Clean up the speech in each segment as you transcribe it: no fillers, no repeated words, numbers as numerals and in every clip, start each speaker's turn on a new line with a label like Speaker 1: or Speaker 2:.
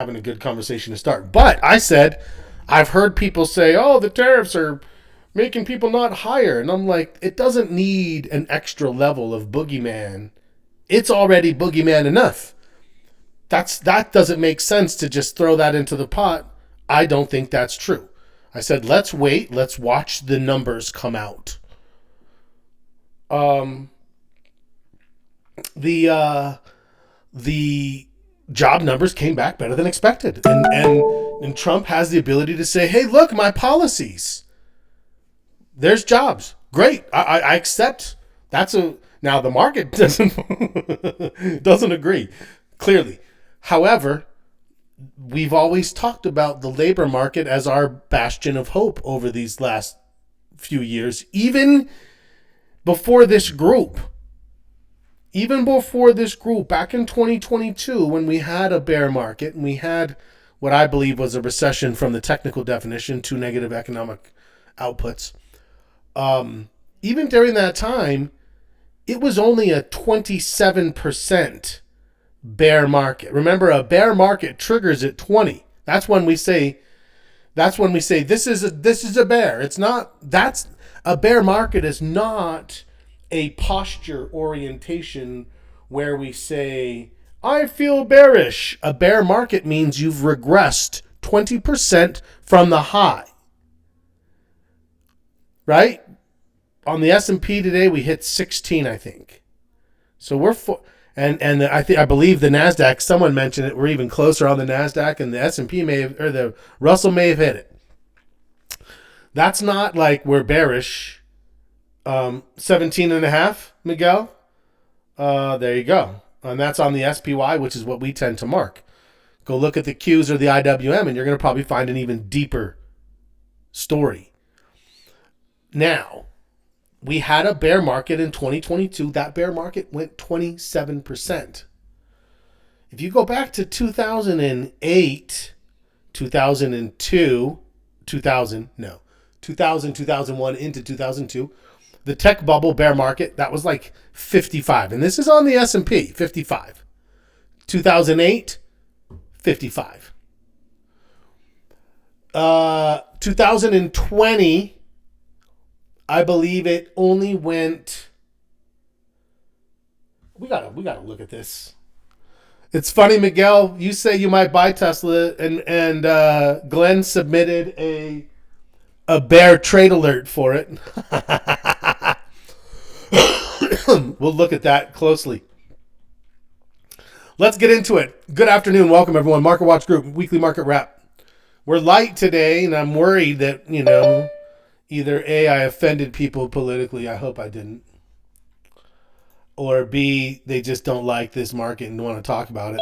Speaker 1: having a good conversation to start. But I said, I've heard people say, oh, the tariffs are making people not hire. And I'm like, it doesn't need an extra level of boogeyman. It's already boogeyman enough. That doesn't make sense to just throw that into the pot. I don't think that's true. I said, let's wait. Let's watch the numbers come out. The job numbers came back better than expected, and Trump has the ability to say, "Hey, look, my policies. There's jobs. Great. I accept." Now the market doesn't agree, clearly. However, we've always talked about the labor market as our bastion of hope over these last few years, even before this group. Even before this group, back in 2022, when we had a bear market and we had what I believe was a recession from the technical definition, to negative economic outputs, even during that time, it was only a 27% bear market. Remember, a bear market triggers at 20. That's when we say this is a bear. It's not. That's a bear market is not a posture orientation where we say, I feel bearish. A bear market means you've regressed 20% from the high. Right? On the S&P today, we hit 16, I think. So I believe the NASDAQ, someone mentioned it, we're even closer on the NASDAQ, and the S&P the Russell may have hit it. That's not like we're bearish. 17 and a half, Miguel. There you go. And that's on the SPY, which is what we tend to mark. Go look at the Qs or the IWM, and you're going to probably find an even deeper story. Now, we had a bear market in 2022. That bear market went 27%. If you go back to 2008, 2002, 2001 into 2002, the tech bubble bear market, that was like 55. And this is on the S&P, 55. 2008, 55. 2020, I believe it only went... We gotta look at this. It's funny, Miguel, you say you might buy Tesla, and Glenn submitted a bear trade alert for it. We'll look at that closely. Let's get into it. Good afternoon. Welcome, everyone. Market Watch Group, weekly market wrap. We're light today, and I'm worried that, either A, I offended people politically. I hope I didn't. Or B, they just don't like this market and want to talk about it.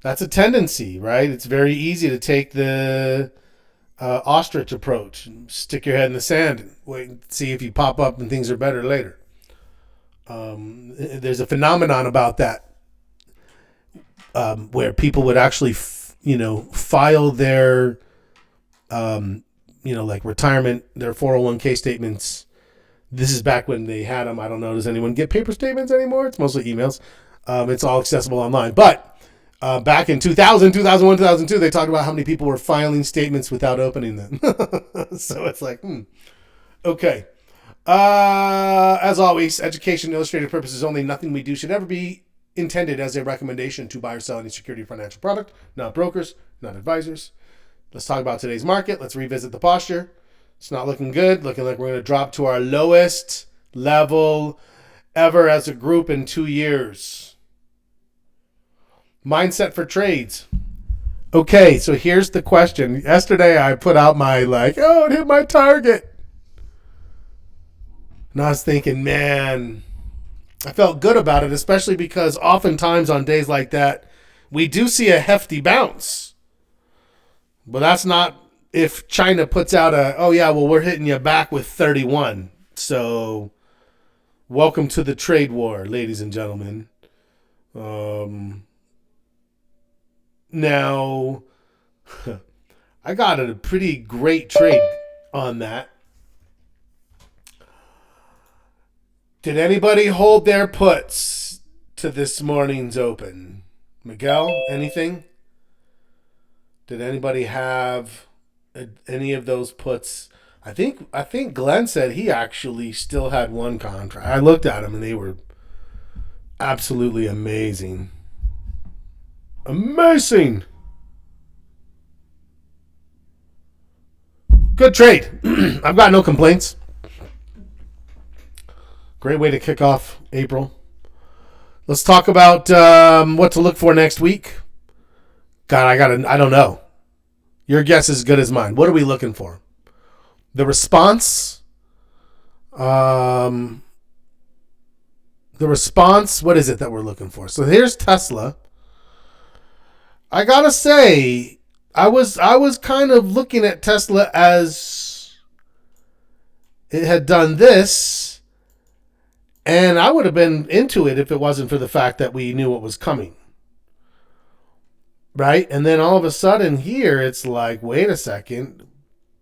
Speaker 1: That's a tendency, right? It's very easy to take the ostrich approach. Stick your head in the sand and wait and see if you pop up and things are better later. There's a phenomenon about that where people would actually, file their, like retirement, their 401k statements. This is back when they had them. I don't know. Does anyone get paper statements anymore? It's mostly emails. It's all accessible online. But back in 2000, 2001, 2002, they talked about how many people were filing statements without opening them. So it's like, okay. As always, education, illustrated purposes only. Nothing we do should ever be intended as a recommendation to buy or sell any security or financial product. Not brokers, not advisors. Let's talk about today's market. Let's revisit the posture. It's not looking good. Looking like we're going to drop to our lowest level ever as a group in 2 years. Mindset for trades. Okay, so here's the question. Yesterday I put out my it hit my target. And I was thinking, man, I felt good about it, especially because oftentimes on days like that, we do see a hefty bounce. But that's not if China puts out we're hitting you back with 31. So welcome to the trade war, ladies and gentlemen. Now, I got a pretty great trade on that. Did anybody hold their puts to this morning's open? Miguel, anything? Did anybody have any of those puts? I think Glenn said he actually still had one contract. I looked at them and they were absolutely amazing. Amazing. Good trade. I've got no complaints. Great way to kick off April. Let's talk about what to look for next week. God, I don't know. Your guess is as good as mine. What are we looking for? The response. The response. What is it that we're looking for? So here's Tesla. I gotta say, I was kind of looking at Tesla as it had done this, and I would have been into it if it wasn't for the fact that we knew what was coming. Right? And then all of a sudden here, it's like, wait a second.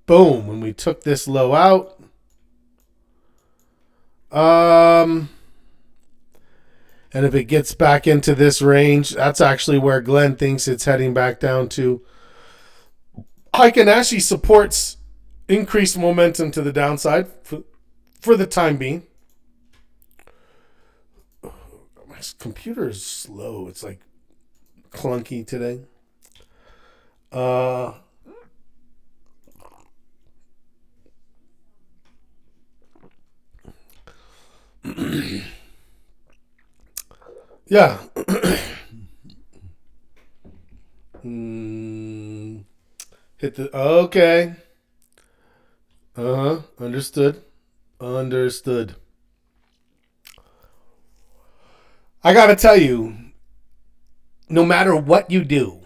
Speaker 1: Boom. When we took this low out. And if it gets back into this range, that's actually where Glenn thinks it's heading back down to. Heiken actually supports increased momentum to the downside for the time being. My computer is slow. It's like clunky today. Yeah. Hit the okay. Understood. I gotta tell you, no matter what you do,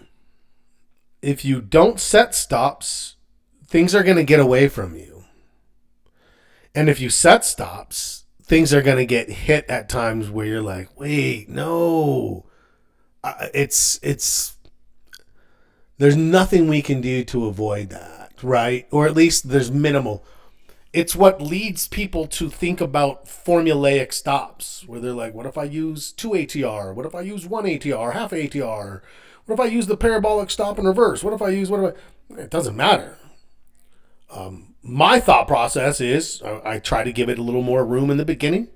Speaker 1: if you don't set stops, things are gonna get away from you. And if you set stops, things are going to get hit at times where you're like, wait, no. There's nothing we can do to avoid that, right? Or at least there's minimal. It's what leads people to think about formulaic stops, where they're like, what if I use 2 ATR? What if I use 1 ATR, half ATR? What if I use the parabolic stop in reverse? It doesn't matter. My thought process is I try to give it a little more room in the beginning.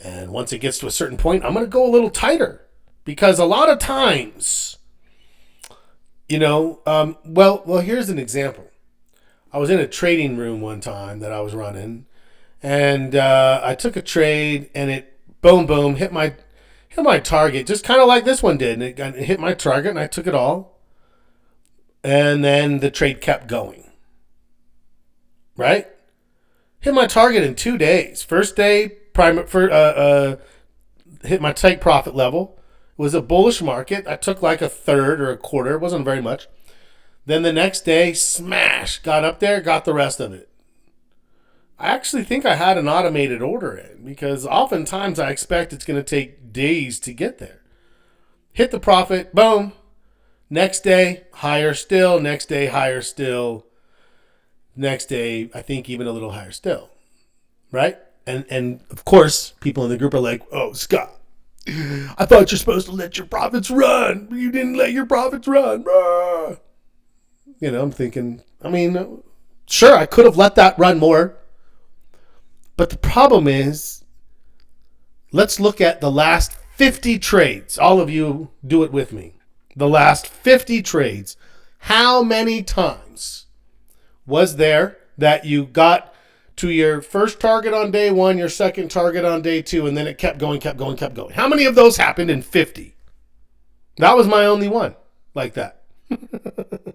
Speaker 1: And once it gets to a certain point, I'm going to go a little tighter. Because a lot of times, well, here's an example. I was in a trading room one time that I was running. And I took a trade and it, boom, boom, hit my target. Just kind of like this one did. And it hit my target and I took it all. And then the trade kept going. Right? Hit my target in 2 days. First day, hit my take profit level. It was a bullish market. I took like a third or a quarter. It wasn't very much. Then the next day, smash. Got up there, got the rest of it. I actually think I had an automated order in because oftentimes I expect it's going to take days to get there. Hit the profit, boom. Next day, higher still. Next day, higher still. Next day, I think even a little higher still, right? And of course, people in the group are like, oh, Scott, I thought you're supposed to let your profits run. You didn't let your profits run. I'm thinking, sure, I could have let that run more. But the problem is, let's look at the last 50 trades. All of you do it with me. The last 50 trades. How many times was there that you got to your first target on day one, your second target on day two, and then it kept going? How many of those happened in 50? That was my only one like that. That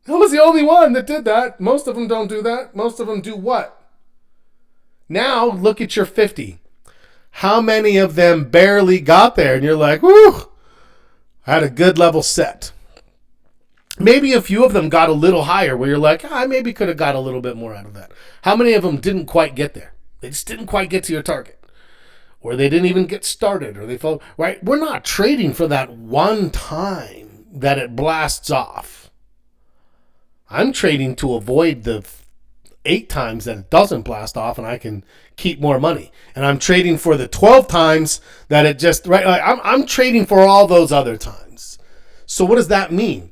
Speaker 1: was the only one that did that. Most of them don't do that. Most of them do what? Now look at your 50. How many of them barely got there? And you're like, whoo, I had a good level set. Maybe a few of them got a little higher where you're like, I maybe could have got a little bit more out of that. How many of them didn't quite get there? They just didn't quite get to your target. Or they didn't even get started. Or they fell, right? We're not trading for that one time that it blasts off. I'm trading to avoid the 8 times that it doesn't blast off and I can keep more money. And I'm trading for the 12 times that it just, right? I'm trading for all those other times. So what does that mean?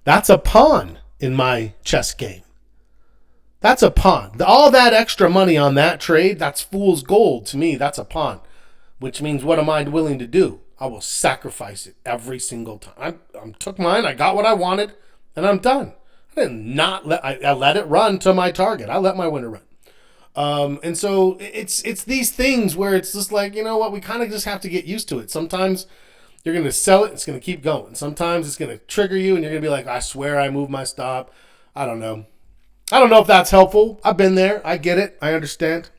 Speaker 1: That's a pawn in my chess game. That's a pawn. All that extra money on that trade, that's fool's gold to me. That's a pawn, which means what am I willing to do? I will sacrifice it every single time. I took mine. I got what I wanted, and I'm done. I did not let. I let it run to my target. I let my winner run. And so it's these things where it's just like, you know what, we kind of just have to get used to it. Sometimes you're going to sell it, it's going to keep going. Sometimes it's going to trigger you, and you're going to be like, I swear I moved my stop. I don't know. I don't know if that's helpful. I've been there. I get it. I understand.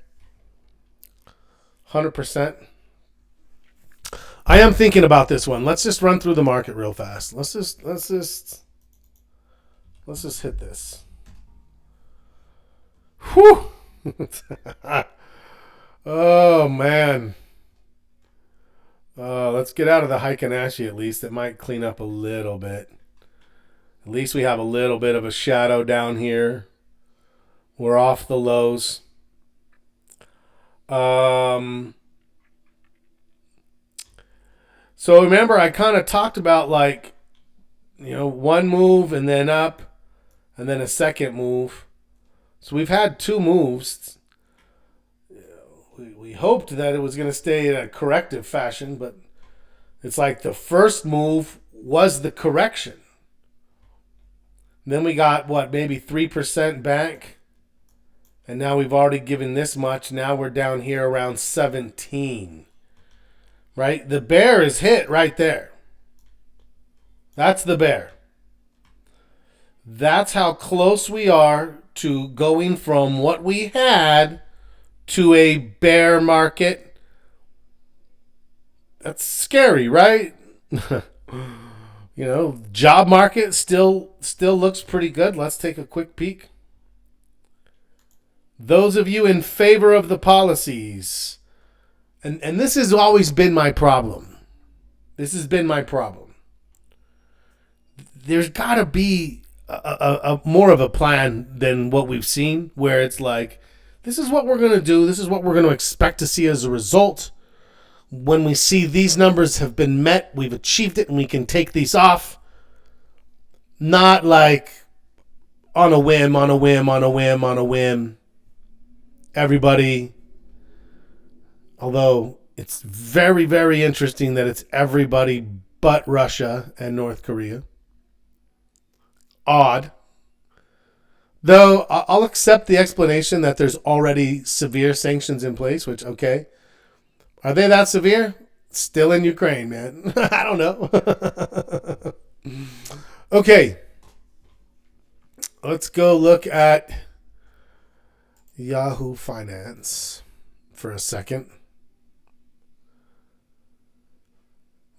Speaker 1: 100%. I am thinking about this one. Let's just run through the market real fast. Let's just hit this. Whew. Oh man. Let's get out of the Heikin Ashi at least. It might clean up a little bit. At least we have a little bit of a shadow down here. We're off the lows. So remember, I kind of talked about like, one move and then up and then a second move. So we've had two moves. We hoped that it was going to stay in a corrective fashion, but it's like the first move was the correction. Then we got, maybe 3% back. And now we've already given this much. Now we're down here around 17. Right? The bear is hit right there. That's the bear. That's how close we are to going from what we had to a bear market. That's scary, right? Job market still looks pretty good. Let's take a quick peek. Those of you in favor of the policies, and this has always been my problem. This has been my problem. There's got to be a more of a plan than what we've seen, where it's like, this is what we're going to do. This is what we're going to expect to see as a result. When we see these numbers have been met, we've achieved it, and we can take these off. Not like on a whim. Everybody, although it's very, very interesting that it's everybody but Russia and North Korea. Odd. Though I'll accept the explanation that there's already severe sanctions in place, which, okay. Are they that severe? Still in Ukraine, man. I don't know. Okay. Let's go look at Yahoo Finance for a second.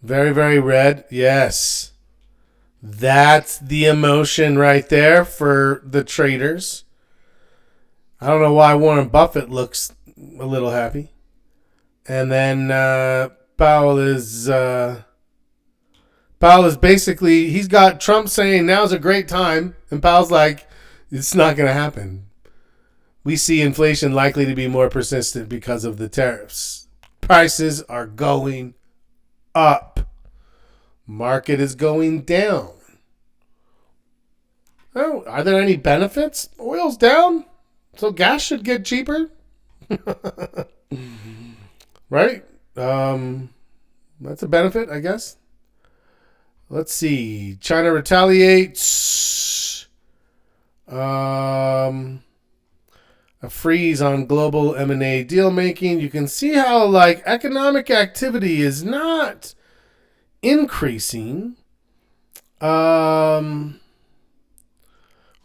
Speaker 1: Very, very red. Yes. That's the emotion right there for the traders. I don't know why Warren Buffett looks a little happy. And then Powell is basically, he's got Trump saying now's a great time. And Powell's like, it's not going to happen. We see inflation likely to be more persistent because of the tariffs. Prices are going up. Market is going down. Oh, are there any benefits? Oil's down, so gas should get cheaper. Right? That's a benefit, I guess. Let's see. China retaliates. A freeze on global M&A deal making. You can see how economic activity is not increasing.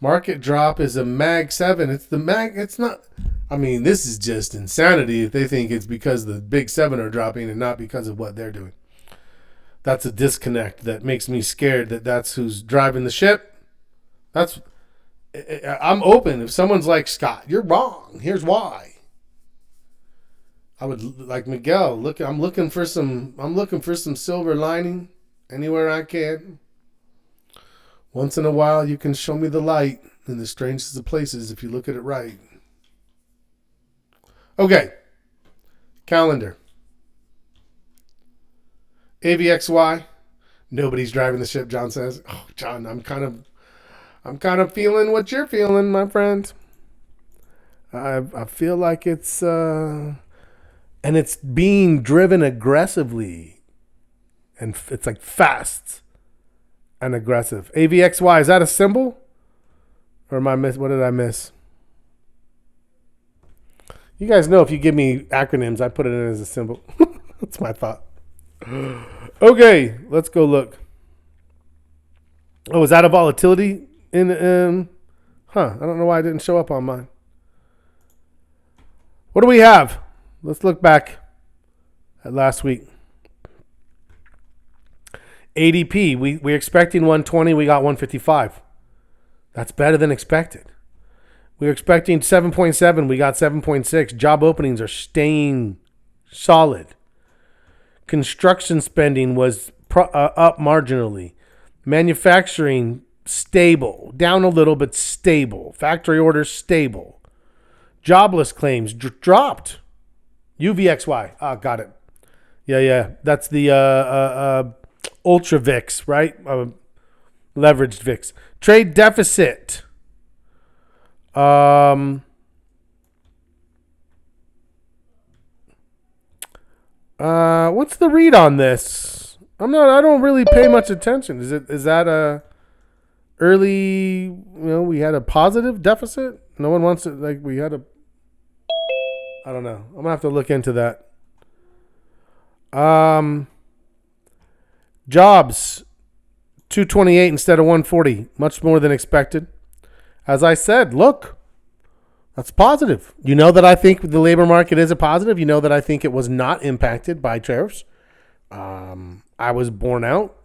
Speaker 1: Market drop is a Mag 7. It's not. I mean, this is just insanity if they think it's because the big 7 are dropping and not because of what they're doing. That's a disconnect that makes me scared that's who's driving the ship. I'm open. If someone's like, Scott, you're wrong. Here's why. I would, like Miguel, I'm looking for some silver lining anywhere I can. Once in a while, you can show me the light in the strangest of places if you look at it right. Okay. Calendar. AVXY. Nobody's driving the ship, John says. Oh, John, I'm kind of I'm kind of feeling what you're feeling, my friend. I feel like it's and it's being driven aggressively, and it's like fast and aggressive. AVXY, is that a symbol, or am I miss? What did I miss? You guys know if you give me acronyms, I put it in as a symbol. That's my thought. Okay, let's go look. Oh, is that a volatility in? I don't know why it didn't show up on mine. What do we have? Let's look back at last week. ADP, we're expecting 120. We got 155. That's better than expected. We were expecting 7.7. We got 7.6. Job openings are staying solid. Construction spending was up marginally. Manufacturing, stable. Down a little, but stable. Factory orders, stable. Jobless claims dropped. UVXY. Ah, got it. Yeah. That's the Ultra VIX, right? Leveraged VIX. Trade deficit. What's the read on this? I don't really pay much attention. Is that a early, we had a positive deficit? No one wants it, like we had a, I don't know. I'm gonna have to look into that. Jobs 228 instead of 140, much more than expected. As I said, look, that's positive. You know that I think the labor market is a positive. You know that I think it was not impacted by tariffs. I was borne out.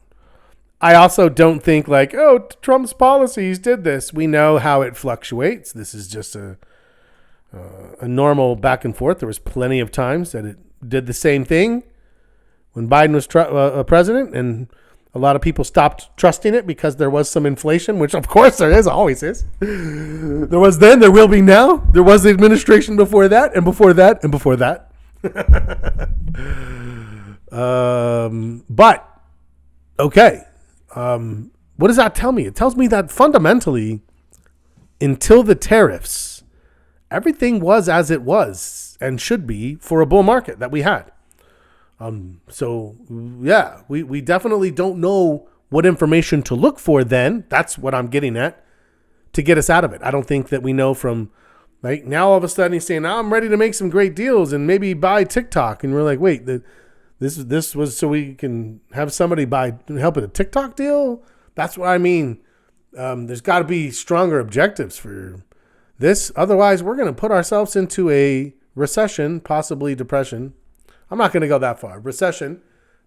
Speaker 1: I also don't think like, oh, Trump's policies did this. We know how it fluctuates. This is just a normal back and forth. There was plenty of times that it did the same thing when Biden was president, and a lot of people stopped trusting it because there was some inflation, which of course there is, always is. There was then, there will be now. There was the administration before that, and before that, and before that. But, okay. What does that tell me? It tells me that fundamentally, until the tariffs, everything was as it was and should be for a bull market that we had. So yeah, we definitely don't know what information to look for then. That's what I'm getting at, to get us out of it. I don't think that we know from, like, now all of a sudden he's saying, I'm ready to make some great deals and maybe buy TikTok. And we're like, wait, this was so we can have somebody help with a TikTok deal? That's what I mean. There's got to be stronger objectives for this. Otherwise, we're going to put ourselves into a recession, possibly depression. I'm not going to go that far. Recession,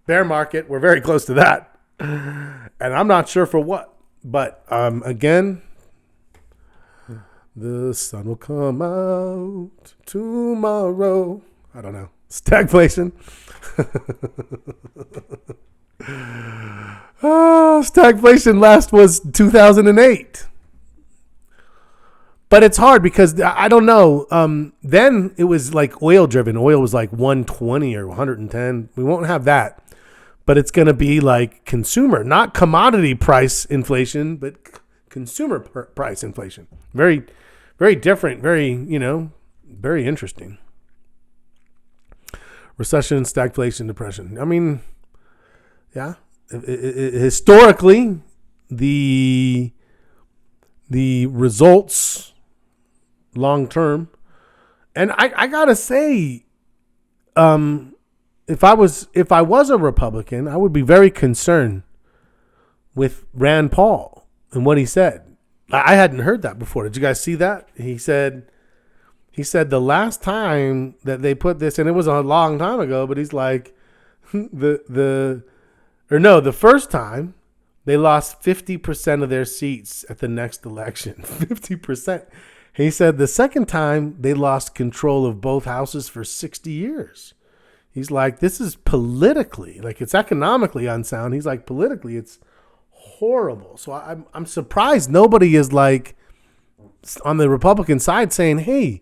Speaker 1: bear market, we're very close to that. And I'm not sure for what. But again, the sun will come out tomorrow. I don't know. Stagflation. Stagflation last was 2008. But it's hard because I don't know. Then it was like oil driven. Oil was like 120 or 110. We won't have that. But it's going to be like consumer, not commodity price inflation, but consumer price inflation. Very, very different. Very, very interesting. Recession, stagflation, depression. I mean, yeah. Historically, the results long term, and I gotta say, if I was a Republican, I would be very concerned with Rand Paul and what he said. I hadn't heard that before. Did you guys see that? He said the last time that they put this, and it was a long time ago, but he's like, the first time they lost 50% of their seats at the next election. 50%. He said the second time they lost control of both houses for 60 years. He's like, this is politically, like, it's economically unsound. He's like, politically, it's horrible. So I'm surprised nobody is like on the Republican side saying, hey,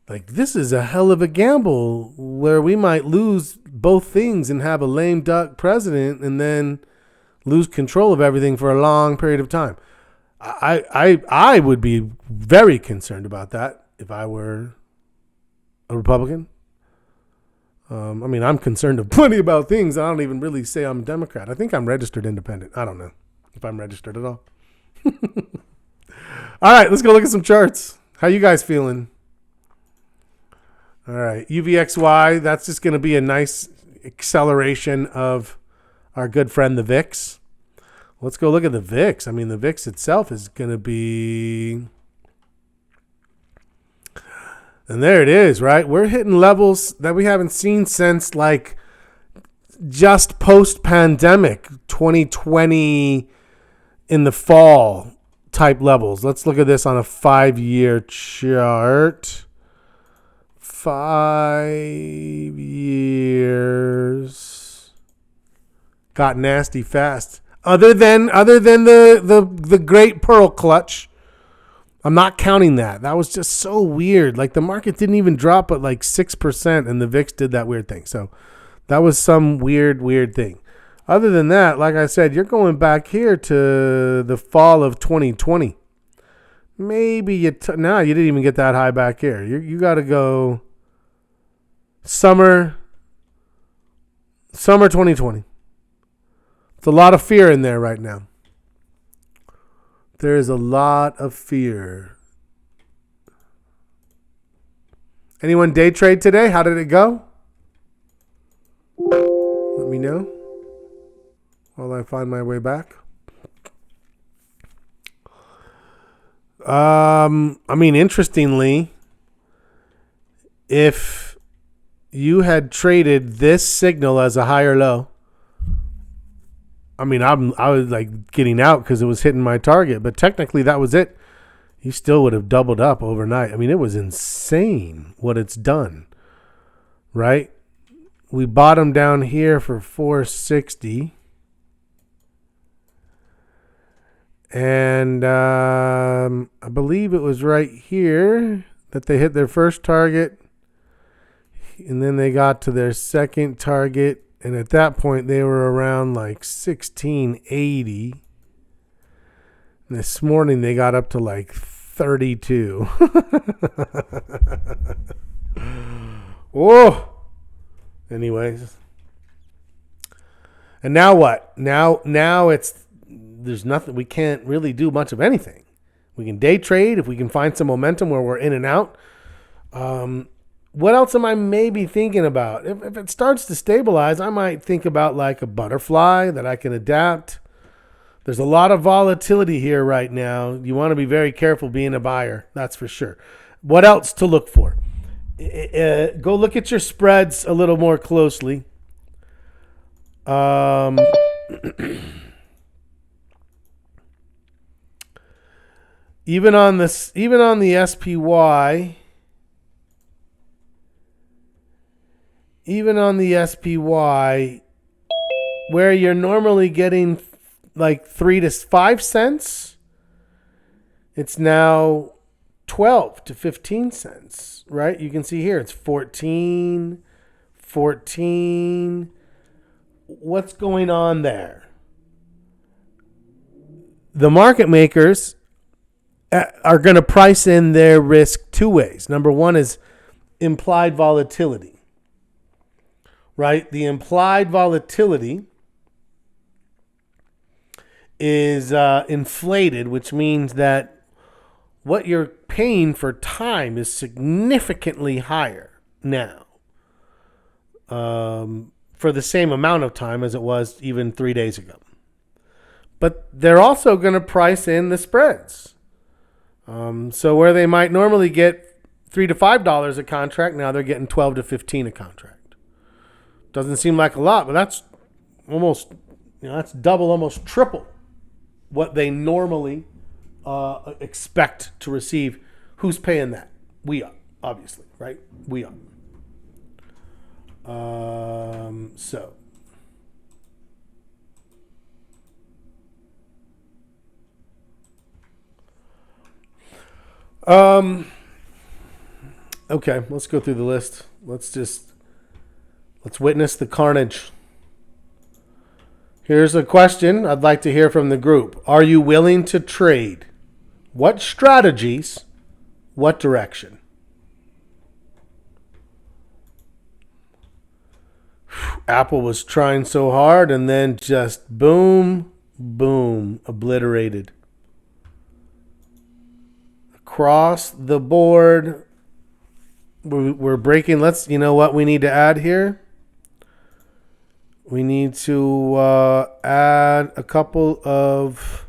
Speaker 1: like, this is a hell of a gamble where we might lose both things and have a lame duck president and then lose control of everything for a long period of time. I would be very concerned about that if I were a Republican. I mean, I'm concerned of plenty about things. I don't even really say I'm a Democrat. I think I'm registered independent. I don't know if I'm registered at all. All right, let's go look at some charts. How you guys feeling? All right, UVXY, that's just going to be a nice acceleration of our good friend, the VIX. Let's go look at the VIX. I mean, the VIX itself is going to be... And there it is, right? We're hitting levels that we haven't seen since, like, just post-pandemic, 2020 in the fall type levels. Let's look at this on a 5-year chart. 5 years. Got nasty fast. Other than the great Pearl clutch, I'm not counting that. That was just so weird. Like the market didn't even drop at like 6%, and the VIX did that weird thing. So that was some weird thing. Other than that, like I said, you're going back here to the fall of 2020. Maybe you didn't even get that high back here. You got to go summer 2020. It's a lot of fear in there right now. There is a lot of fear. Anyone day trade today? How did it go? Let me know while I find my way back. I mean, interestingly, if you had traded this signal as a higher low, I mean, I was like getting out because it was hitting my target, but technically that was it. You still would have doubled up overnight. I mean, it was insane what it's done, right? We bottomed down here for 460. And I believe it was right here that they hit their first target. And then they got to their second target. And at that point, they were around like 1680. And this morning, they got up to like 32. Whoa. Anyways. And now what? Now there's nothing. We can't really do much of anything. We can day trade if we can find some momentum where we're in and out. What else am I maybe thinking about? If it starts to stabilize, I might think about like a butterfly that I can adapt. There's a lot of volatility here right now. You want to be very careful being a buyer. That's for sure. What else to look for? Go look at your spreads a little more closely. Even on the SPY, where you're normally getting like 3 to 5 cents, it's now 12 to 15 cents, right? You can see here it's 14. What's going on there? The market makers are going to price in their risk two ways. Number one is implied volatility, right? The implied volatility is inflated, which means that what you're paying for time is significantly higher now for the same amount of time as it was even 3 days ago. But they're also going to price in the spreads. So where they might normally get $3 to $5 a contract, now they're getting 12 to 15 a contract. Doesn't seem like a lot, but that's almost, that's double, almost triple what they normally expect to receive. Who's paying that? We are, obviously, right? We are. Okay, let's go through the list. Let's witness the carnage. Here's a question I'd like to hear from the group. Are you willing to trade? What strategies? What direction? Apple was trying so hard and then just boom, boom, obliterated. Across the board, we're breaking. You know what we need to add here? We need to add a couple of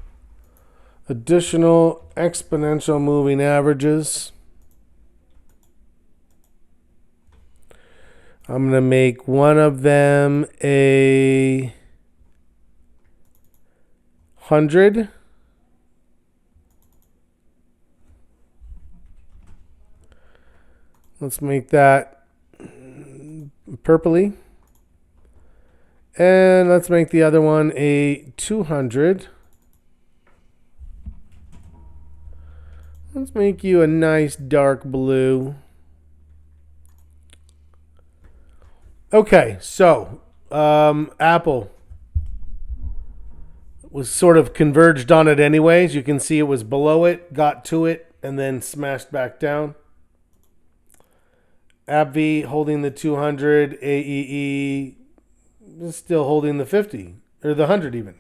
Speaker 1: additional exponential moving averages. I'm going to make one of them a 100. Let's make that purpley. And let's make the other one a 200. Let's make you a nice dark blue. Okay, so Apple was sort of converged on it anyways. You can see it was below it, got to it, and then smashed back down. AbbVie holding the 200, AEE is still holding the 50, or the 100 even.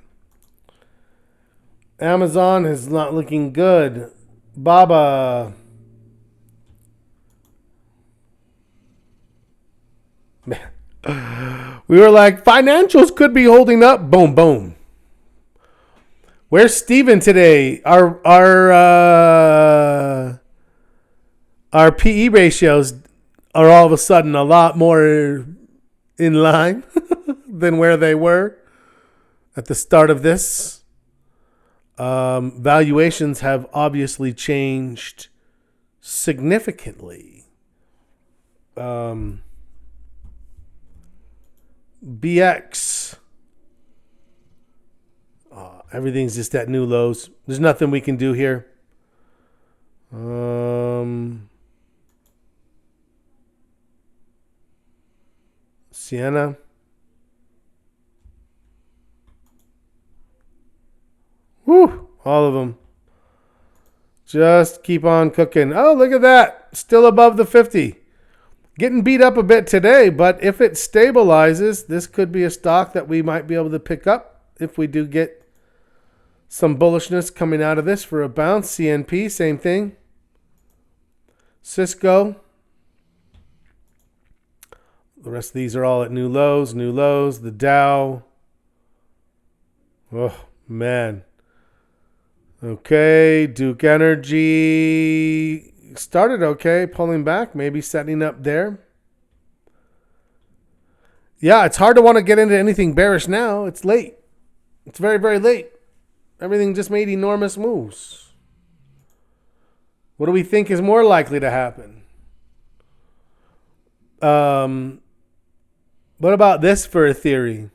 Speaker 1: Amazon is not looking good. Baba. We were like, financials could be holding up. Boom, boom. Where's Steven today? Our PE ratios are all of a sudden a lot more in line than where they were at the start of this. Valuations have obviously changed significantly. BX. Everything's just at new lows. There's nothing we can do here. Sienna. Whew, all of them. Just keep on cooking. Oh, look at that. Still above the 50. Getting beat up a bit today, but if it stabilizes, this could be a stock that we might be able to pick up if we do get some bullishness coming out of this for a bounce. CNP, same thing. Cisco. The rest of these are all at new lows, new lows. The Dow. Oh, man. Okay, Duke Energy started okay, pulling back, maybe setting up there. Yeah, it's hard to want to get into anything bearish now. It's late. It's very, very late. Everything just made enormous moves. What do we think is more likely to happen? What about this for a theory?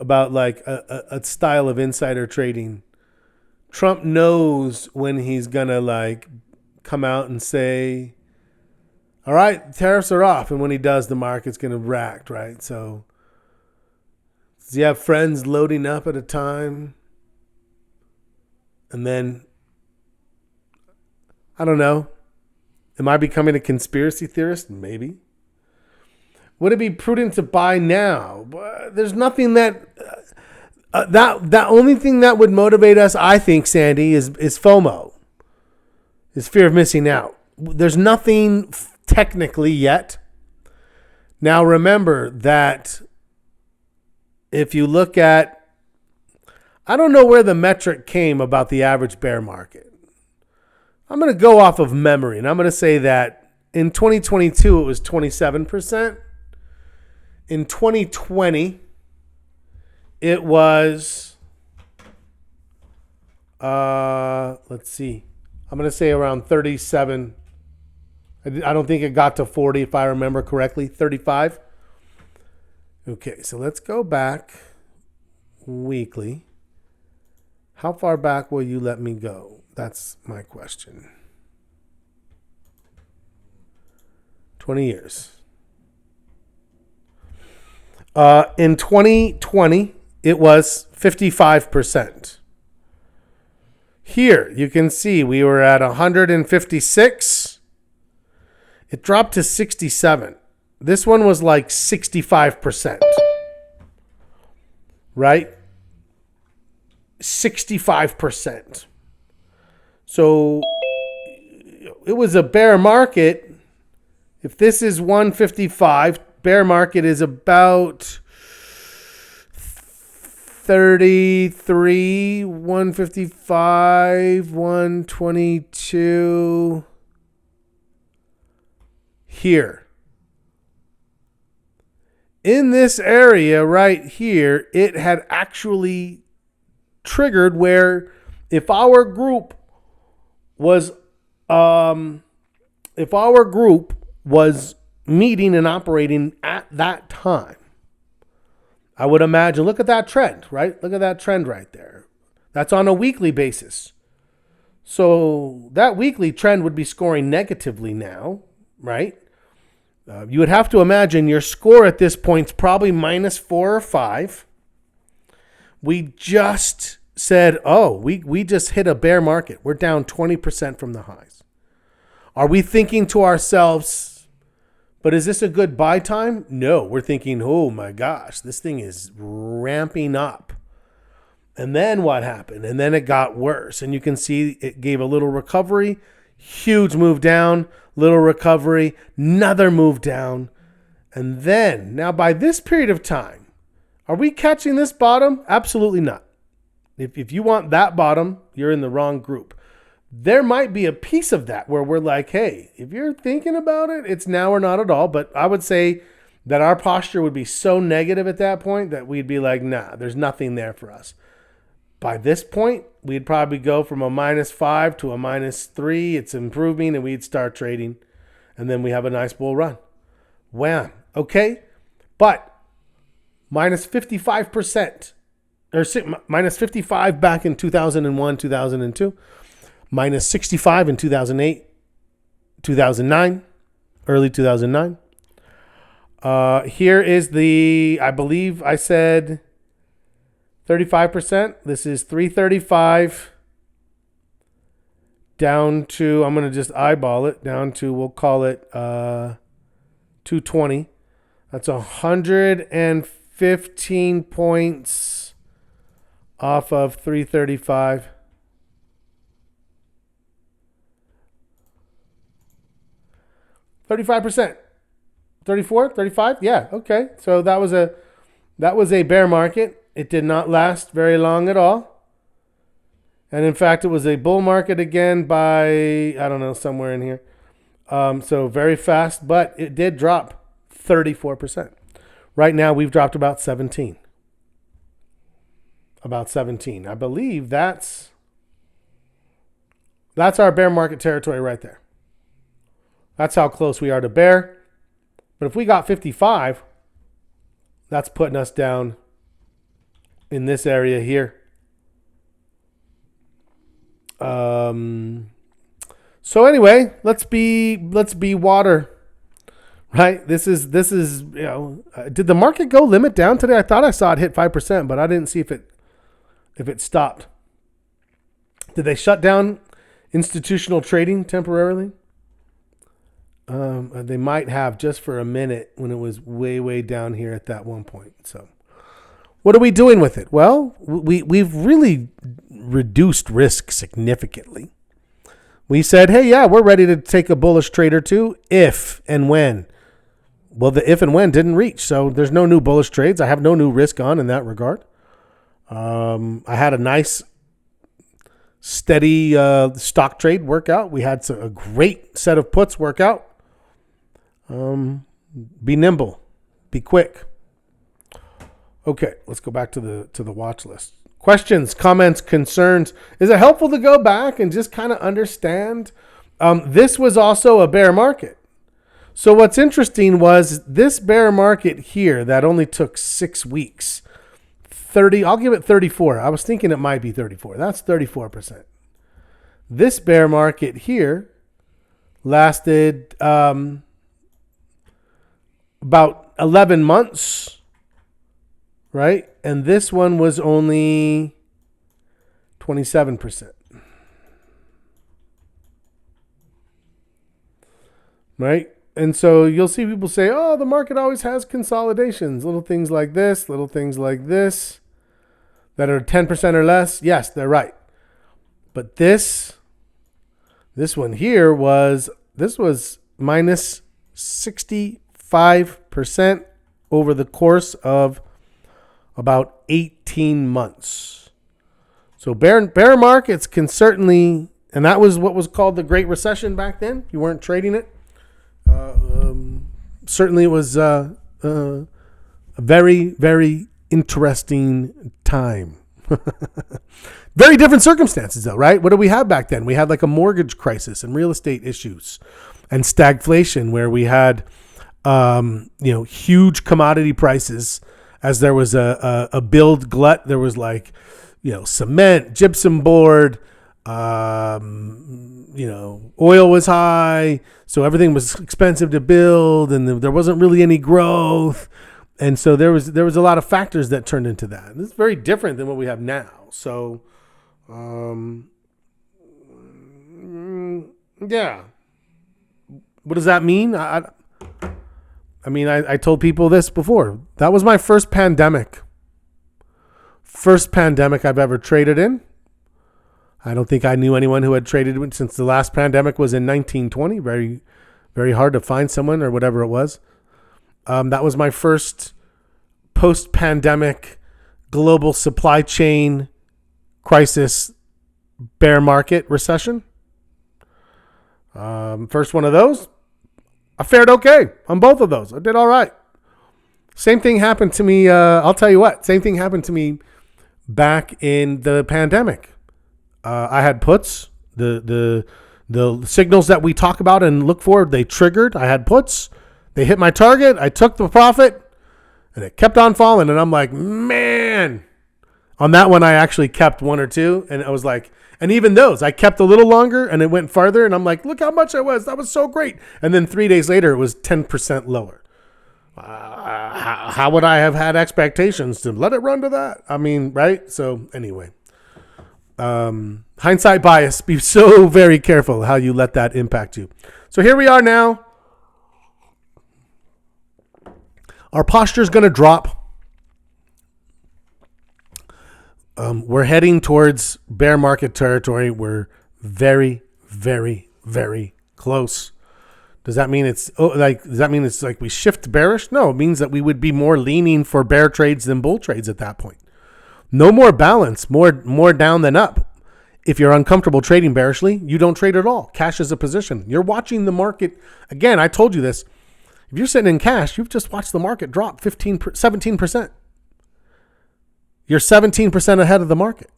Speaker 1: About like a style of insider trading. Trump knows when he's going to like come out and say, all right, tariffs are off. And when he does, the market's going to react, right? So does he have friends loading up at a time? And then, I don't know. Am I becoming a conspiracy theorist? Maybe. Would it be prudent to buy now? There's nothing that... that only thing that would motivate us, I think, Sandy, is FOMO. Is fear of missing out. There's nothing technically yet. Now remember that if you look at, I don't know where the metric came about the average bear market. I'm going to go off of memory, and I'm going to say that in 2022 it was 27%. In 2020 it was, let's see, I'm going to say around 37. I don't think it got to 40 if I remember correctly, 35. Okay, so let's go back weekly. How far back will you let me go? That's my question. 20 years. In 2020, it was 55%. here you can see we were at 156. It dropped to 67. This one was like 65%. Right? 65%. So it was a bear market. If this is 155, bear market is about 33, 155, 122 here. In this area right here, it had actually triggered where if our group was meeting and operating at that time, I would imagine, look at that trend, right? Look at that trend right there. That's on a weekly basis. So that weekly trend would be scoring negatively now, right? You would have to imagine your score at this point is probably -4 or 5. We just said, oh, we just hit a bear market. We're down 20% from the highs. Are we thinking to ourselves, but is this a good buy time? No, we're thinking, oh my gosh, this thing is ramping up. And then what happened? And then it got worse. And you can see it gave a little recovery, huge move down, little recovery, another move down. And then, now by this period of time, are we catching this bottom? Absolutely not. If you want that bottom, you're in the wrong group. There might be a piece of that where we're like, hey, if you're thinking about it, it's now or not at all. But I would say that our posture would be so negative at that point that we'd be like, nah, there's nothing there for us. By this point, we'd probably go from a -5 to a -3. It's improving, and we'd start trading. And then we have a nice bull run. Wham. Okay. But -55%, or -55 back in 2001, 2002, -65 in 2008, 2009, early 2009. Here is the, I believe I said 35%. This is 335 down to, I'm going to just eyeball it, down to, we'll call it 220. That's 115 points off of 335. 35%. 34, 35? Yeah, okay. So that was a bear market. It did not last very long at all. And in fact, it was a bull market again by, I don't know, somewhere in here. So very fast, but it did drop 34%. Right now, we've dropped about 17. About 17. I believe that's our bear market territory right there. That's how close we are to bear. But if we got 55, that's putting us down in this area here. So anyway, let's be water, right? This is did the market go limit down today? I thought I saw it hit 5%, but I didn't see if it stopped. Did they shut down institutional trading temporarily? They might have, just for a minute, when it was way down here at that one point. So what are we doing with it? Well, we've really reduced risk significantly. We said, hey, yeah, we're ready to take a bullish trade or two if and when. Well, the if and when didn't reach, so there's no new bullish trades. I have no new risk on in that regard. I had a nice, steady stock trade workout. We had a great set of puts work out. Be nimble, be quick. Okay, let's go back to the watch list. Questions, comments, concerns. Is it helpful to go back and just kind of understand? This was also a bear market. So what's interesting was this bear market here that only took 6 weeks. I'll give it 34. I was thinking it might be 34. That's 34%. This bear market here lasted about 11 months, right? And this one was only 27%. right? And so you'll see people say, oh, the market always has consolidations, little things like this that are 10% or less. Yes, they're right. But this one here was minus 65% over the course of about 18 months. So bear markets can certainly, and that was what was called the Great Recession back then. You weren't trading it. Certainly it was a very, very interesting time. Very different circumstances though, right? What did we have back then? We had like a mortgage crisis and real estate issues and stagflation, where we had huge commodity prices as there was a build glut. There was like, cement, gypsum board, oil was high, so everything was expensive to build, and there wasn't really any growth. And so there was a lot of factors that turned into that. And it's very different than what we have now. So, yeah. What does that mean? I told people this before. That was my first pandemic. First pandemic I've ever traded in. I don't think I knew anyone who had traded since the last pandemic was in 1920. Very, very hard to find someone or whatever it was. That was my first post-pandemic global supply chain crisis, bear market recession. First one of those. I fared okay on both of those. I did all right. Same thing happened to me. I'll tell you what. Same thing happened to me back in the pandemic. I had puts. The signals that we talk about and look for, they triggered. I had puts. They hit my target. I took the profit, and it kept on falling. And I'm like, man. On that one, I actually kept one or two, and I was like, and even those, I kept a little longer, and it went farther, and I'm like, look how much I was. That was so great. And then 3 days later, it was 10% lower. How would I have had expectations to let it run to that? I mean, right? So anyway, hindsight bias. Be so very careful how you let that impact you. So here we are now. Our posture is going to drop. We're heading towards bear market territory. We're very, very, very close. Does that mean it's like we shift bearish? No, it means that we would be more leaning for bear trades than bull trades at that point. No more balance, more down than up. If you're uncomfortable trading bearishly, you don't trade at all. Cash is a position. You're watching the market. Again, I told you this. If you're sitting in cash, you've just watched the market drop 17%. You're 17% ahead of the market.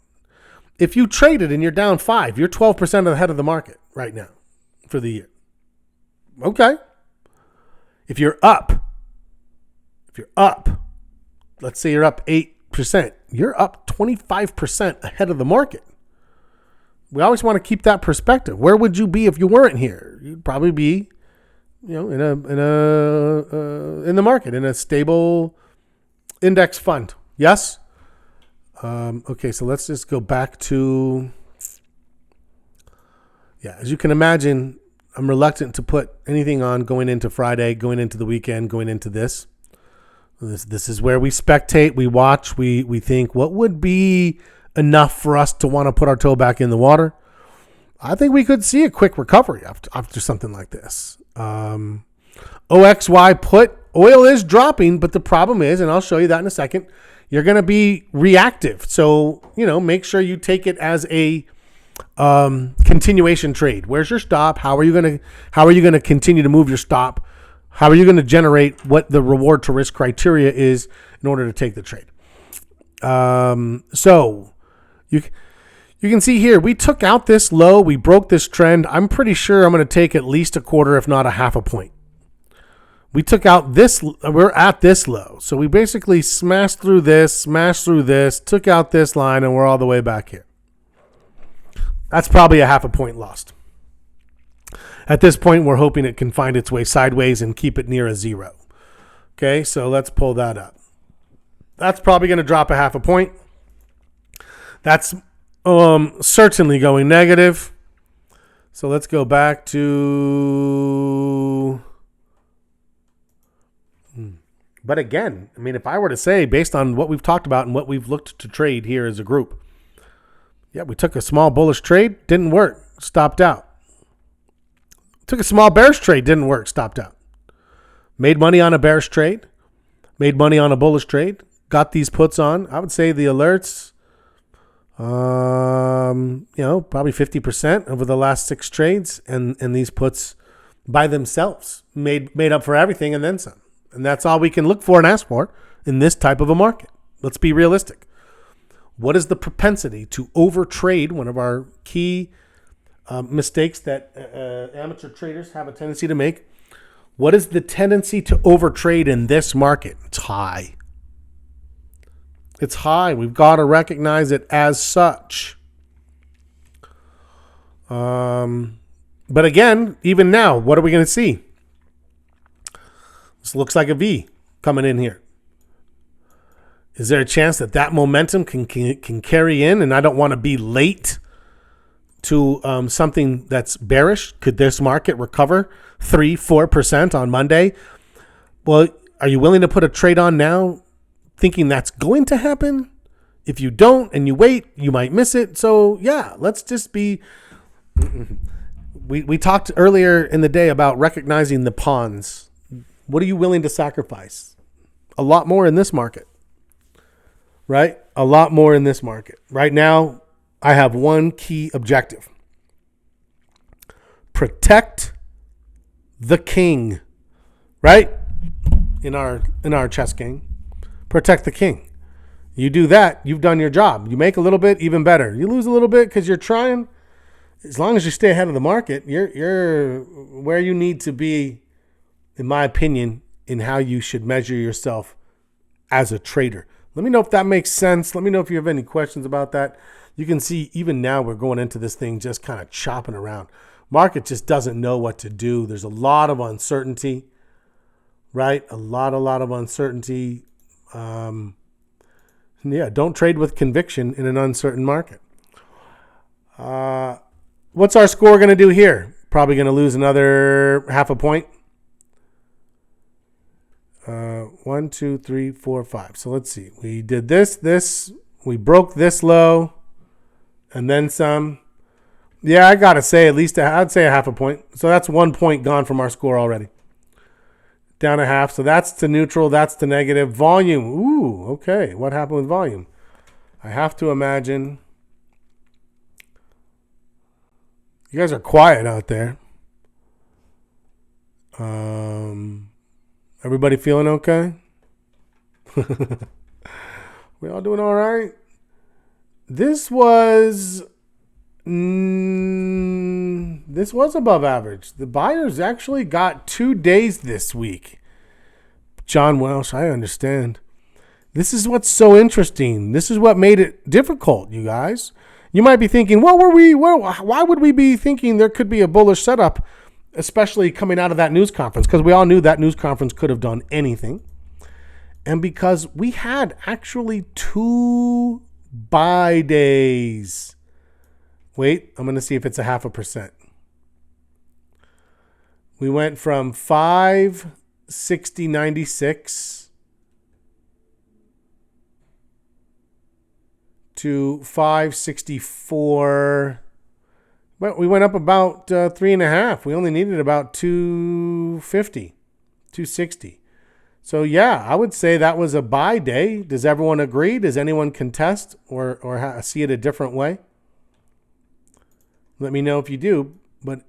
Speaker 1: If you traded and you're down 5, you're 12% ahead of the market right now for the year. Okay. If you're up, let's say you're up 8%, you're up 25% ahead of the market. We always want to keep that perspective. Where would you be if you weren't here? You'd probably be, in the market, in a stable index fund. Yes? Okay, so let's just go back to, as you can imagine, I'm reluctant to put anything on going into Friday, going into the weekend, going into this. This is where we spectate, we watch, we think, what would be enough for us to want to put our toe back in the water? I think we could see a quick recovery after something like this. OXY put, oil is dropping, but the problem is, and I'll show you that in a second, you're going to be reactive. So, make sure you take it as a continuation trade. Where's your stop? How are you going to continue to move your stop? How are you going to generate what the reward to risk criteria is in order to take the trade? So you can see here, we took out this low. We broke this trend. I'm pretty sure I'm going to take at least a quarter, if not a half a point. We took out this, we're at this low. So we basically smashed through this, took out this line, and we're all the way back here. That's probably a half a point lost. At this point, we're hoping it can find its way sideways and keep it near a zero. Okay, so let's pull that up. That's probably going to drop a half a point. That's certainly going negative. So let's go back to. But again, I mean, if I were to say, based on what we've talked about and what we've looked to trade here as a group, yeah, we took a small bullish trade, didn't work, stopped out. Took a small bearish trade, didn't work, stopped out. Made money on a bearish trade, made money on a bullish trade, got these puts on. I would say the alerts, probably 50% over the last 6 trades, and these puts by themselves made up for everything and then some. And that's all we can look for and ask for in this type of a market. Let's be realistic. What is the propensity to overtrade? One of our key mistakes that amateur traders have a tendency to make. What is the tendency to overtrade in this market? It's high. It's high. We've got to recognize it as such. But again, even now, what are we going to see? This looks like a V coming in here. Is there a chance that momentum can carry in? And I don't want to be late to something that's bearish. Could this market recover 3-4% on Monday? Well, are you willing to put a trade on now thinking that's going to happen? If you don't and you wait, you might miss it. So yeah, let's just be. We talked earlier in the day about recognizing the pawns. What are you willing to sacrifice? A lot more in this market, right? A lot more in this market. Right now, I have one key objective. Protect the king, right? In our chess game. Protect the king. You do that, you've done your job. You make a little bit, even better. You lose a little bit because you're trying. As long as you stay ahead of the market, you're where you need to be, in my opinion, in how you should measure yourself as a trader. Let me know if that makes sense. Let me know if you have any questions about that. You can see even now we're going into this thing just kind of chopping around. Market just doesn't know what to do. There's a lot of uncertainty, right? A lot of uncertainty. Don't trade with conviction in an uncertain market. What's our score going to do here? Probably going to lose another half a point. 1, 2, 3, 4, 5. So let's see. We did this. We broke this low, and then some. Yeah, I gotta say I'd say a half a point. So that's 1 point gone from our score already. Down a half. So that's to neutral. That's to negative. Volume. Ooh, okay. What happened with volume? I have to imagine. You guys are quiet out there. Everybody feeling okay? We all doing all right? This was above average. The buyers actually got 2 days this week. John Welsh, I understand. This is what's so interesting. This is what made it difficult, you guys. You might be thinking, why would we be thinking there could be a bullish setup, especially coming out of that news conference? Because we all knew that news conference could have done anything. And because we had actually 2 buy days. Wait, I'm going to see if it's a 0.5%. We went from 560.96 to 564. Well, we went up about 3.5. We only needed about 250, 260. So yeah, I would say that was a buy day. Does everyone agree? Does anyone contest or see it a different way? Let me know if you do. But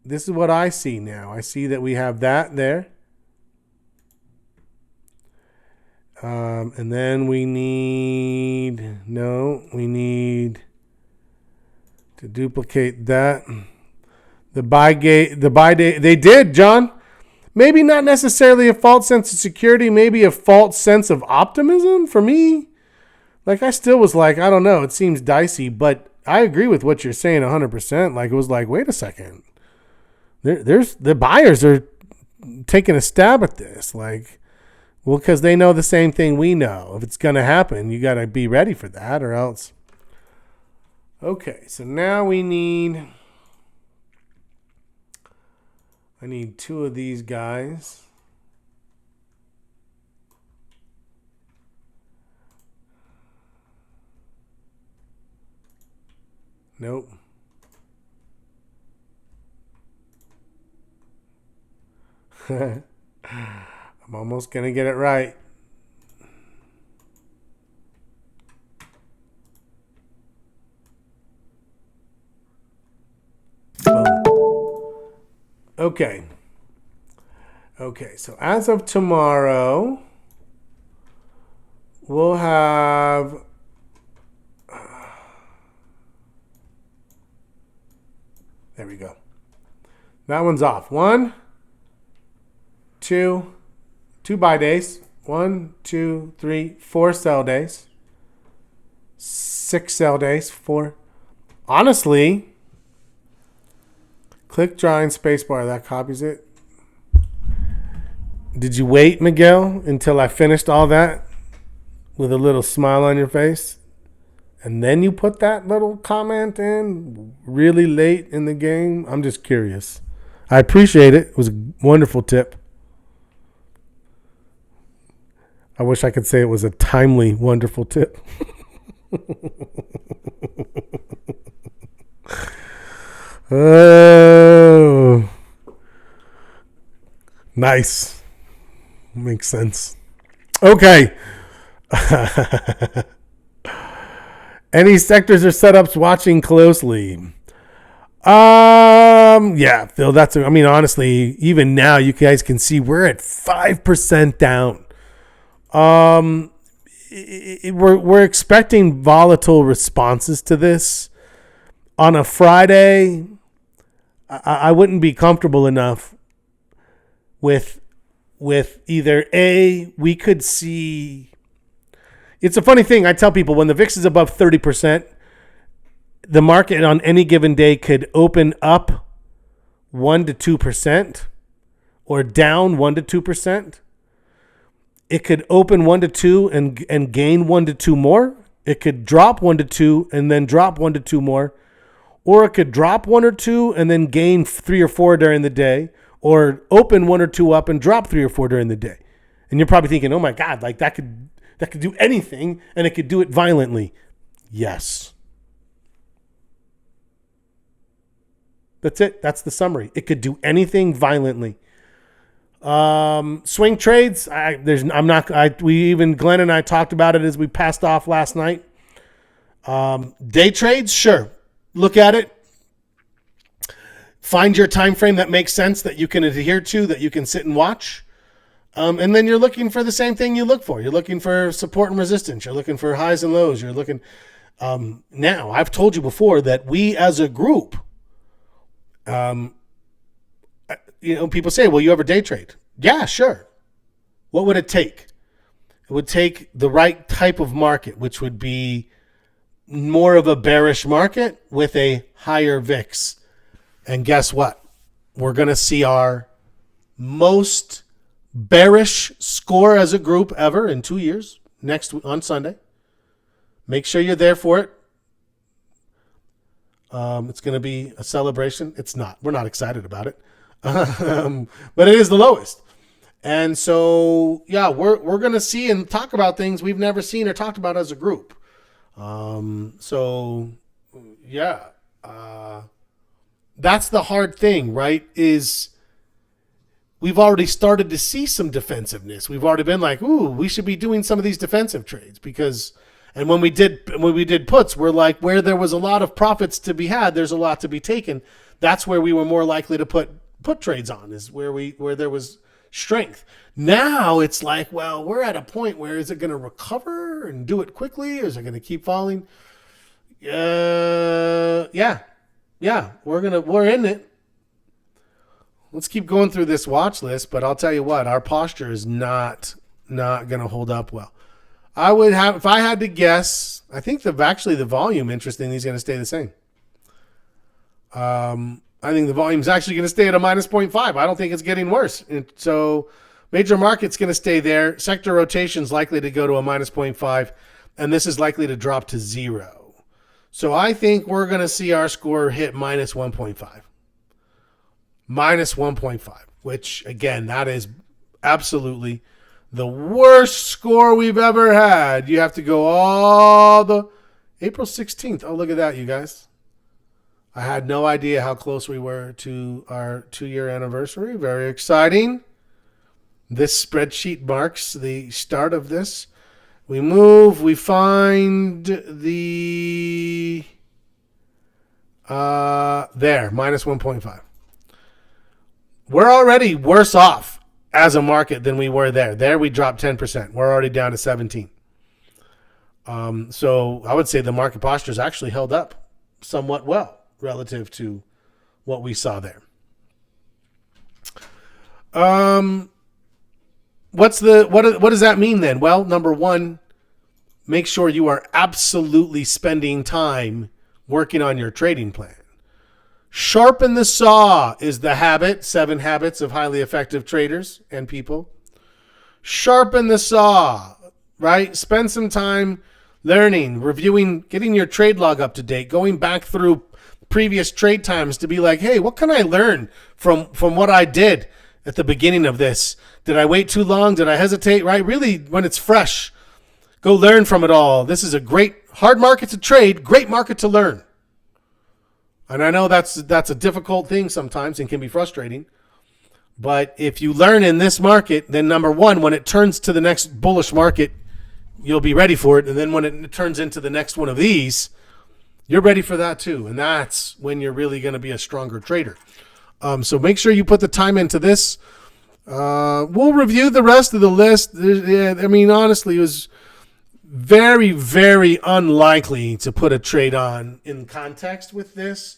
Speaker 1: this is what I see now. I see that we have that there. And then we need to duplicate that. The buy day, they did, John. Maybe not necessarily a false sense of security, maybe a false sense of optimism for me. Like I still was like, I don't know, it seems dicey, but I agree with what you're saying 100%. Like it was like, wait a second. There's the buyers are taking a stab at this. Like, well, because they know the same thing we know. If it's going to happen, you got to be ready for that or else. Okay, so now we need
Speaker 2: I need two of these guys. Nope. I'm almost going to get it right. Boom. Okay. Okay, so as of tomorrow, we'll have there we go. That one's off. 1, 2, 2 buy days. 1, 2, 3, 4 sell days. 6 sell days. 4. Honestly, click drawing spacebar. That copies it. Did you wait, Miguel, until I finished all that with a little smile on your face? And then you put that little comment in really late in the game? I'm just curious. I appreciate it. It was a wonderful tip. I wish I could say it was a timely, wonderful tip. Oh, nice. Makes sense. Okay. Any sectors or setups watching closely? Yeah, Phil, honestly, even now you guys can see we're at 5% down. We're expecting volatile responses to this. On a Friday, I wouldn't be comfortable enough with either we could see. It's a funny thing. I tell people when the VIX is above 30%, the market on any given day could open up 1 to 2% or down 1 to 2%. It could open 1 to 2 and gain 1 to 2 more. It could drop 1 to 2 and then drop 1 to 2 more. Or it could drop 1 or 2 and then gain 3 or 4 during the day. Or open 1 or 2 up and drop 3 or 4 during the day. And you're probably thinking, oh my God, like that could do anything and it could do it violently. Yes. That's it. That's the summary. It could do anything violently. Swing trades. Glenn and I talked about it as we passed off last night. Day trades. Sure. Look at it. Find your time frame that makes sense, that you can adhere to, that you can sit and watch. And then you're looking for the same thing you look for. You're looking for support and resistance. You're looking for highs and lows. You're looking. Now, I've told you before that we as a group, people say, well, you ever day trade? Yeah, sure. What would it take? It would take the right type of market, which would be more of a bearish market with a higher VIX. And guess what? We're going to see our most bearish score as a group ever in 2 years on Sunday. Make sure you're there for it. It's going to be a celebration. It's not. We're not excited about it. But it is the lowest. And so, yeah, we're going to see and talk about things we've never seen or talked about as a group. That's the hard thing, right? Is we've already started to see some defensiveness. We've already been like, ooh, we should be doing some of these defensive trades because, and when we did puts, we're like, where there was a lot of profits to be had, there's a lot to be taken. That's where we were more likely to put trades on, is where there was strength. Now it's like, well, we're at a point where is it going to recover and do it quickly, or is it going to keep falling? Yeah, we're in it. Let's keep going through this watch list, but I'll tell you what, our posture is not going to hold up well. If I had to guess, I think the volume, interestingly, is going to stay the same. I think the volume is actually going to stay at a minus 0.5. I don't think it's getting worse. So major market's going to stay there. Sector rotation is likely to go to a minus 0.5, and this is likely to drop to 0. So I think we're going to see our score hit minus 1.5.
Speaker 1: minus 1.5, which, again, that is absolutely the worst score we've ever had. You have to go all the April 16th. Oh, look at that, you guys. I had no idea how close we were to our 2-year anniversary. Very exciting. This spreadsheet marks the start of this. We move. We find the... there, minus 1.5. We're already worse off as a market than we were there. There we dropped 10%. We're already down to 17. So I would say the market posture has actually held up somewhat well relative to what we saw there. What does that mean then? Well, number one, make sure you are absolutely spending time working on your trading plan. Sharpen the saw is the habit. 7 habits of highly effective traders and people. Sharpen the saw, right? Spend some time learning, reviewing, getting your trade log up to date, going back through previous trade times to be like, hey, what can I learn from what I did at the beginning of this? Did I wait too long? Did I hesitate? Right? Really, when it's fresh, go learn from it all. This is a great hard market to trade, great market to learn. And I know that's a difficult thing sometimes and can be frustrating. But if you learn in this market, then number one, when it turns to the next bullish market, you'll be ready for it. And then when it turns into the next one of these, you're ready for that too. And that's when you're really going to be a stronger trader. So make sure you put the time into this. We'll review the rest of the list. I mean, honestly, it was very, very unlikely to put a trade on in context with this.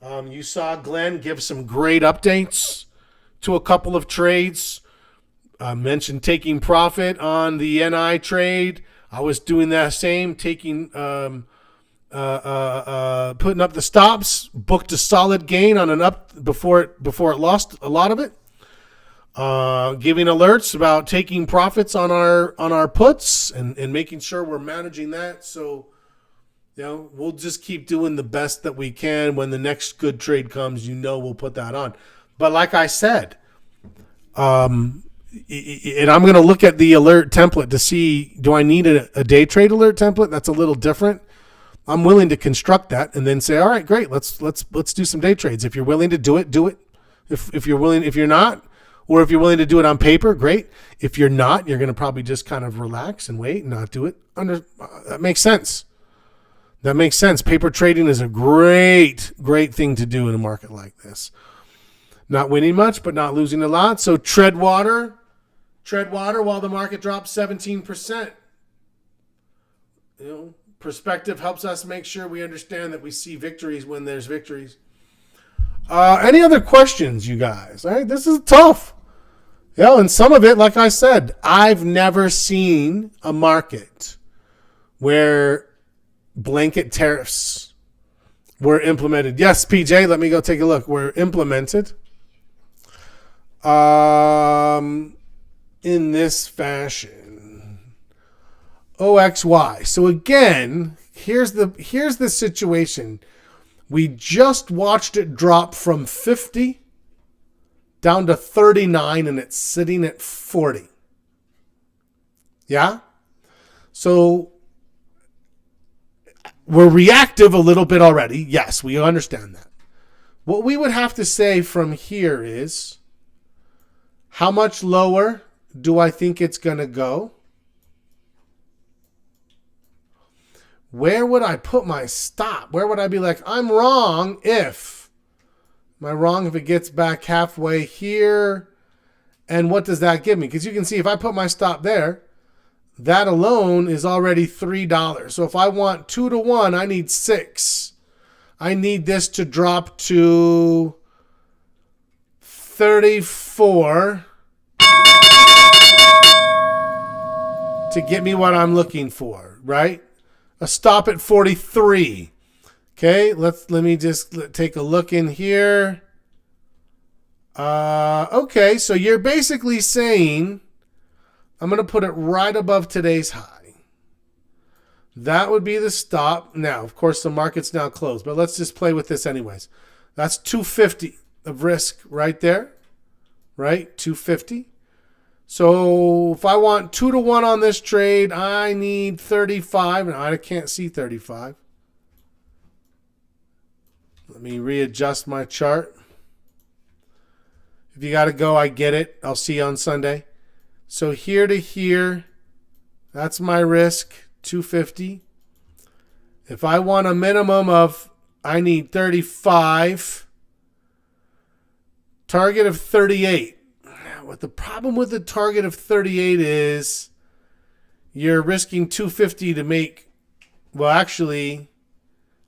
Speaker 1: You saw Glenn give some great updates to a couple of trades. Mentioned taking profit on the NI trade. I was doing that same, taking putting up the stops, booked a solid gain on an up before it lost a lot of it. Giving alerts about taking profits on our puts and making sure we're managing that. So, we'll just keep doing the best that we can. When the next good trade comes, we'll put that on. But like I said, and I'm going to look at the alert template to see, do I need a day trade alert template? That's a little different. I'm willing to construct that and then say, all right, great. Let's do some day trades. If you're willing to do it, do it. If you're not, or if you're willing to do it on paper, great. If you're not, you're going to probably just kind of relax and wait and not do it. That makes sense. That makes sense. Paper trading is a great, great thing to do in a market like this. Not winning much, but not losing a lot. So tread water while the market drops 17%. Perspective helps us make sure we understand that we see victories when there's victories. Any other questions, you guys? All right, this is tough. And some of it, like I said, I've never seen a market where blanket tariffs were implemented. Yes, PJ, let me go take a look. Were implemented in this fashion. OXY. So again, here's the situation. We just watched it drop from 50 down to 39, and it's sitting at 40. Yeah? So we're reactive a little bit already. Yes, we understand that. What we would have to say from here is, how much lower do I think it's going to go? Where would I put my stop? Where would I be like, I'm wrong if... Am I wrong if it gets back halfway here? And what does that give me? Because you can see if I put my stop there, that alone is already $3. So if I want 2 to 1, I need 6. I need this to drop to 34 to get me what I'm looking for, right? A stop at 43. Okay, let me just take a look in here. Okay, so you're basically saying, I'm going to put it right above today's high. That would be the stop. Now, of course, the market's now closed, but let's just play with this anyways. That's 250. of risk right there, right? 250. So if I want 2-1 on this trade, I need 35, and I can't see 35. Let me readjust my chart. If you got to go, I get it. I'll see you on Sunday. So here to here, that's my risk, 250. If I want a minimum of, I need 35. Target of 38. What the problem with the target of 38 is you're risking 250 to make, well, actually,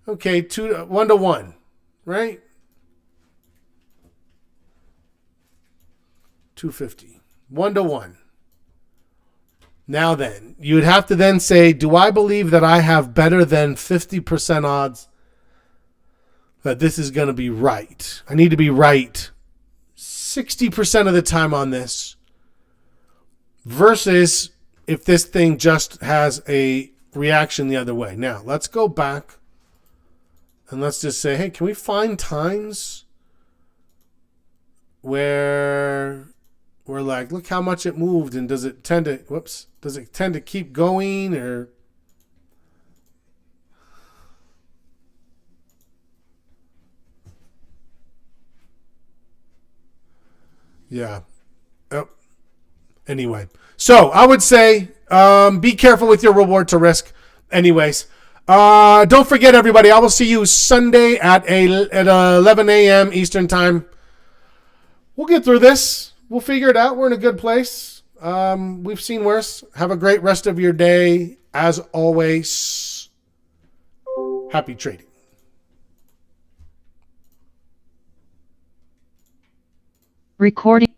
Speaker 1: okay, 1-1, right? 250, 1-1. Now then, you would have to then say, do I believe that I have better than 50% odds that this is going to be right? I need to be right 60% of the time on this versus if this thing just has a reaction the other way. Now, let's go back and let's just say, hey, can we find times where we're like, look how much it moved, and does it tend to keep going, or yeah. Oh. Anyway, so I would say be careful with your reward to risk. Anyways, don't forget, everybody, I will see you Sunday at 11 a.m. Eastern time. We'll get through this. We'll figure it out. We're in a good place. We've seen worse. Have a great rest of your day. As always, happy trading.
Speaker 3: Recording.